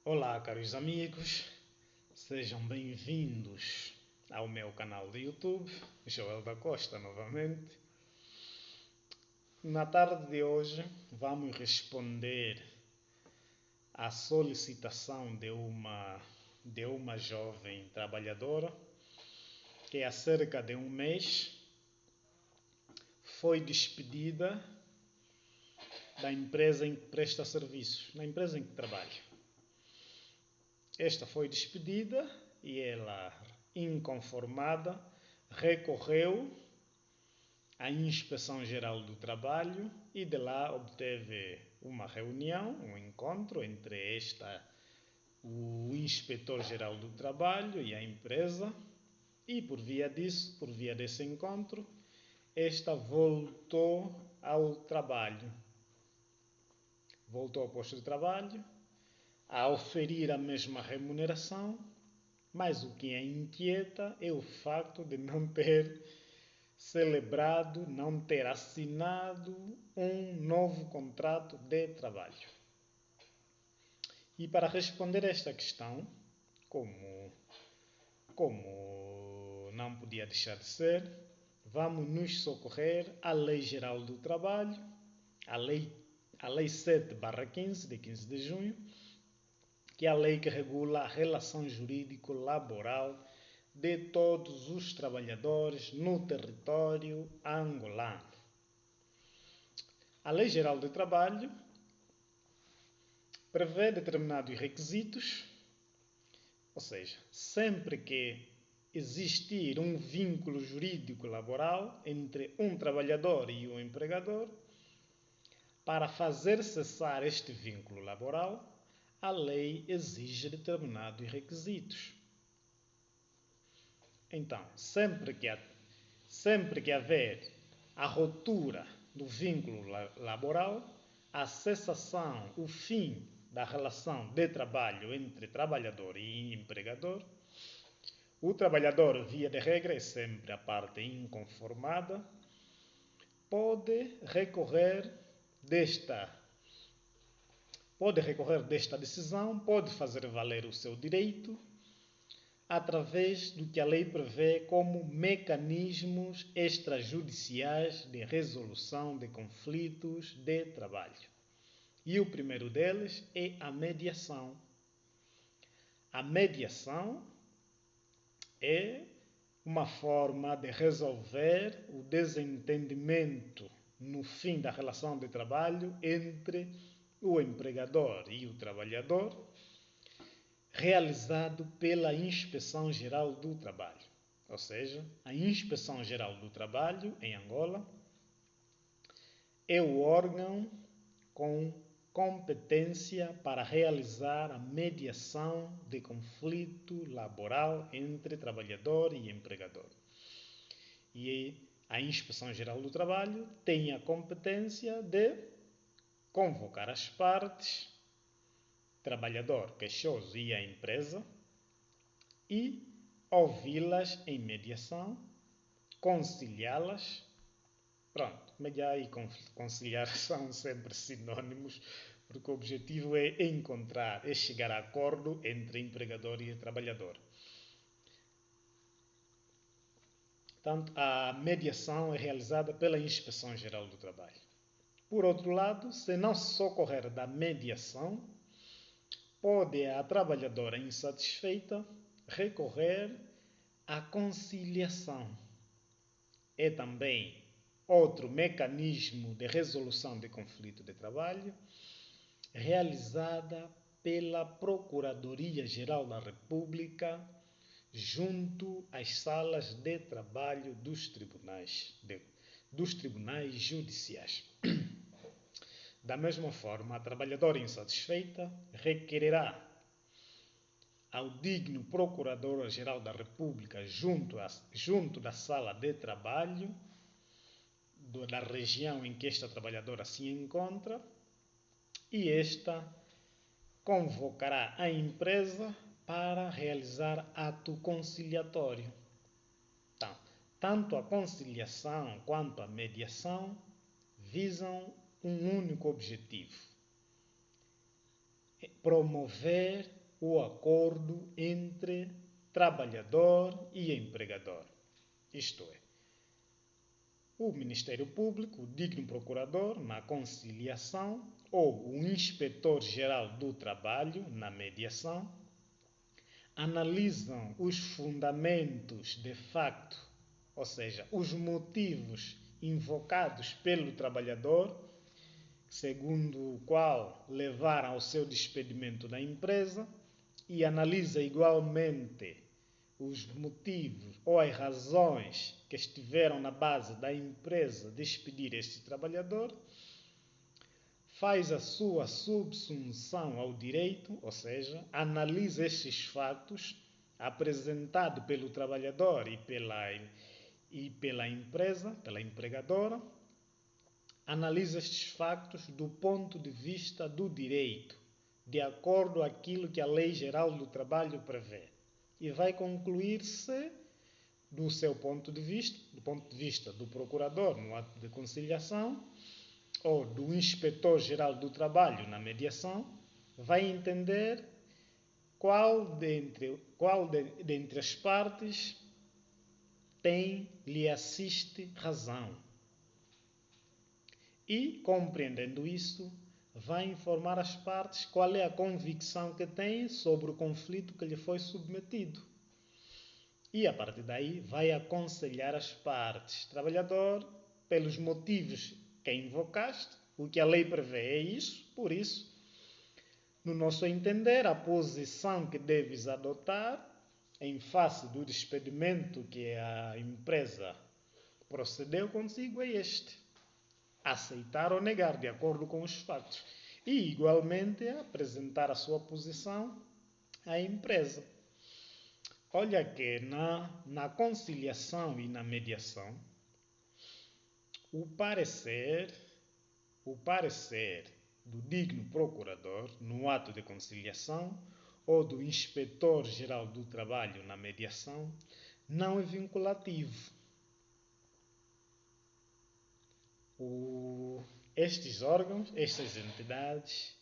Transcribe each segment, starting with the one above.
Olá, caros amigos, sejam bem-vindos ao meu canal de YouTube, Joel da Costa novamente. Na tarde de hoje vamos responder à solicitação de uma jovem trabalhadora que há cerca de um mês foi despedida da empresa em que presta serviços, na empresa em que trabalha. Esta foi despedida e ela, inconformada, recorreu à Inspeção Geral do Trabalho e de lá obteve uma reunião, um encontro entre o Inspetor Geral do Trabalho e a empresa, e por via desse encontro, esta voltou ao trabalho. Voltou ao posto de trabalho, a oferir a mesma remuneração, mas o que a inquieta é o facto de não ter celebrado, não ter assinado um novo contrato de trabalho. E para responder a esta questão, como não podia deixar de ser, vamos nos socorrer à Lei Geral do Trabalho, a Lei 7/15, de 15 de junho, que é a lei que regula a relação jurídico-laboral de todos os trabalhadores no território angolano. A Lei Geral do Trabalho prevê determinados requisitos, ou seja, sempre que existir um vínculo jurídico-laboral entre um trabalhador e um empregador, para fazer cessar este vínculo laboral, a lei exige determinados requisitos. Então, sempre que haver a ruptura do vínculo laboral, a cessação, o fim da relação de trabalho entre trabalhador e empregador, o trabalhador, via de regra, é sempre a parte inconformada, pode recorrer desta decisão, pode fazer valer o seu direito através do que a lei prevê como mecanismos extrajudiciais de resolução de conflitos de trabalho. E o primeiro deles é a mediação. A mediação é uma forma de resolver o desentendimento no fim da relação de trabalho entre o empregador e o trabalhador, realizado pela Inspeção Geral do Trabalho. Ou seja, a Inspeção Geral do Trabalho, em Angola, é o órgão com competência para realizar a mediação de conflito laboral entre trabalhador e empregador. E a Inspeção Geral do Trabalho tem a competência de convocar as partes, trabalhador queixoso e a empresa, e ouvi-las em mediação, conciliá-las. Pronto, mediar e conciliar são sempre sinônimos, porque o objetivo é chegar a acordo entre empregador e trabalhador. Portanto, a mediação é realizada pela Inspeção Geral do Trabalho. Por outro lado, se não se socorrer da mediação, pode a trabalhadora insatisfeita recorrer à conciliação. É também outro mecanismo de resolução de conflito de trabalho realizada pela Procuradoria-Geral da República junto às salas de trabalho dos tribunais judiciais. Da mesma forma, a trabalhadora insatisfeita requererá ao digno Procurador-Geral da República junto da sala de trabalho da região em que esta trabalhadora se encontra, e esta convocará a empresa para realizar ato conciliatório. Então, tanto a conciliação quanto a mediação visam um único objetivo: promover o acordo entre trabalhador e empregador. Isto é, o Ministério Público, o digno procurador, na conciliação, ou o inspetor-geral do trabalho, na mediação, analisam os fundamentos de facto, ou seja, os motivos invocados pelo trabalhador, segundo o qual levaram ao seu despedimento da empresa, e analisa igualmente os motivos ou as razões que estiveram na base da empresa despedir este trabalhador, faz a sua subsunção ao direito, ou seja, analisa estes fatos apresentados pelo trabalhador e pela empresa, pela empregadora, analisa estes factos do ponto de vista do direito, de acordo com aquilo que a Lei Geral do Trabalho prevê. E vai concluir-se, do seu ponto de vista do procurador no ato de conciliação, ou do inspetor-geral do trabalho na mediação, vai entender qual dentre as partes lhe assiste razão. E, compreendendo isso, vai informar as partes qual é a convicção que tem sobre o conflito que lhe foi submetido. E, a partir daí, vai aconselhar as partes. Trabalhador, pelos motivos que invocaste, o que a lei prevê é isso, por isso, no nosso entender, a posição que deves adotar em face do despedimento que a empresa procedeu consigo é este: aceitar ou negar, de acordo com os fatos. E, igualmente, apresentar a sua posição à empresa. Olha que na conciliação e na mediação, o parecer do digno procurador no ato de conciliação ou do inspetor-geral do trabalho na mediação não é vinculativo. Estes órgãos, estas entidades,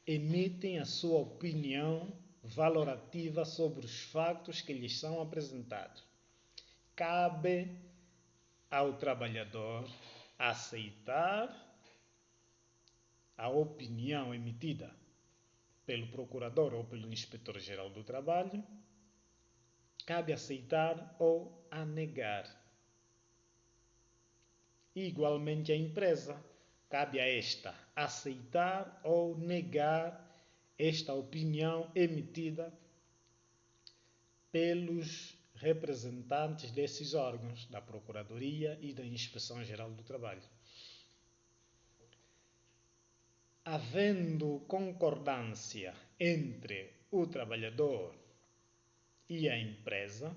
emitem a sua opinião valorativa sobre os fatos que lhes são apresentados. Cabe ao trabalhador aceitar a opinião emitida pelo procurador ou pelo inspetor-geral do trabalho, cabe aceitar ou a negar. E, igualmente, a empresa, cabe a esta aceitar ou negar esta opinião emitida pelos representantes desses órgãos, da Procuradoria e da Inspeção-Geral do Trabalho. Havendo concordância entre o trabalhador e a empresa,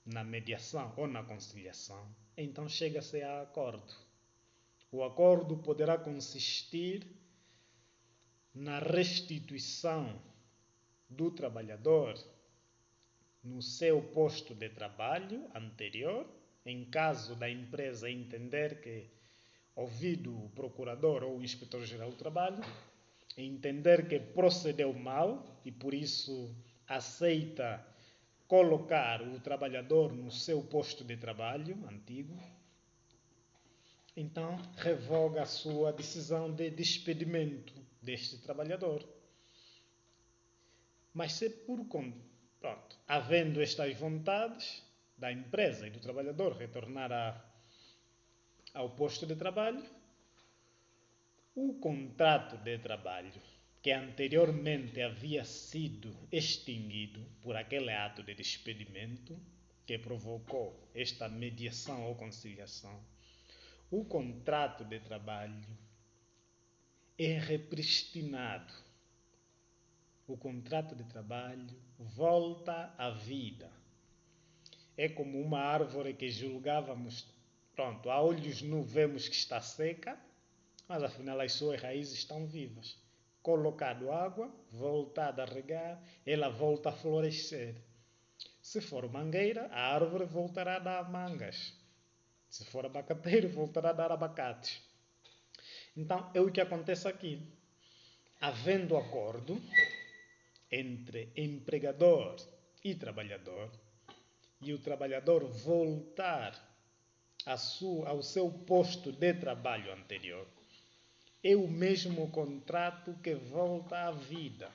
na mediação ou na conciliação, então chega-se a acordo. O acordo poderá consistir na restituição do trabalhador no seu posto de trabalho anterior, em caso da empresa entender que, ouvido o procurador ou o inspetor-geral do trabalho, entender que procedeu mal e, por isso, aceita colocar o trabalhador no seu posto de trabalho antigo, então revoga a sua decisão de despedimento deste trabalhador. Mas se havendo estas vontades da empresa e do trabalhador retornar ao posto de trabalho, o contrato de trabalho que anteriormente havia sido extinguido por aquele ato de despedimento que provocou esta mediação ou conciliação, o contrato de trabalho é repristinado. O contrato de trabalho volta à vida. É como uma árvore que julgávamos, a olhos nu vemos que está seca, mas afinal as suas raízes estão vivas. Colocado água, voltado a regar, ela volta a florescer. Se for mangueira, a árvore voltará a dar mangas. Se for abacateiro, voltará a dar abacates. Então, é o que acontece aqui. Havendo acordo, entre empregador e trabalhador, e o trabalhador voltar ao seu posto de trabalho anterior, é o mesmo contrato que volta à vida.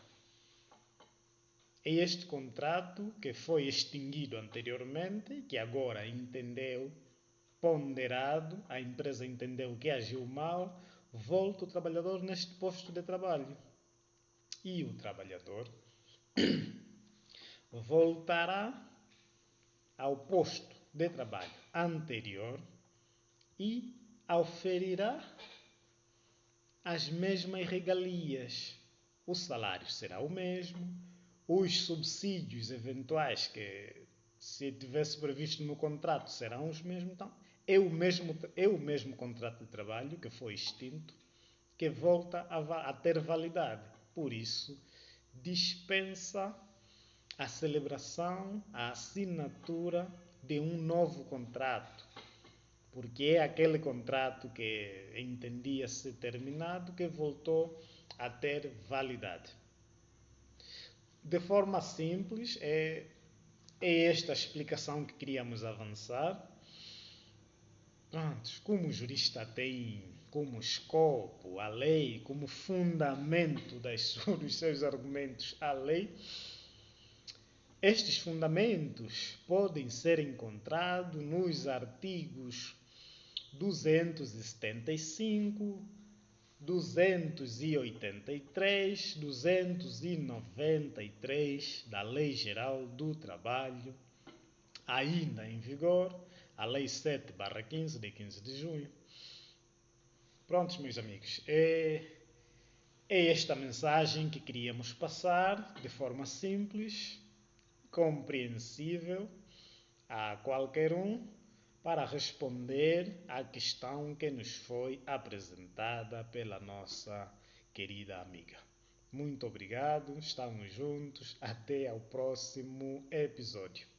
É este contrato que foi extinguido anteriormente, que agora ponderado, a empresa entendeu que agiu mal, volta o trabalhador neste posto de trabalho. E o trabalhador voltará ao posto de trabalho anterior e oferirá as mesmas regalias. O salário será o mesmo, os subsídios eventuais que se tivesse previsto no contrato serão os mesmos. Então, é o mesmo contrato de trabalho que foi extinto, que volta a ter validade. Por isso, dispensa a celebração, a assinatura de um novo contrato, porque é aquele contrato que entendia-se terminado que voltou a ter validade. De forma simples, é esta a explicação que queríamos avançar. Pronto, como o jurista tem como escopo a lei, como fundamento dos seus argumentos a lei, estes fundamentos podem ser encontrados nos artigos 275, 283, 293 da Lei Geral do Trabalho, ainda em vigor, a Lei 7/15, de 15 de junho. Prontos, meus amigos, é esta mensagem que queríamos passar de forma simples, compreensível a qualquer um, para responder à questão que nos foi apresentada pela nossa querida amiga. Muito obrigado, estamos juntos, até ao próximo episódio.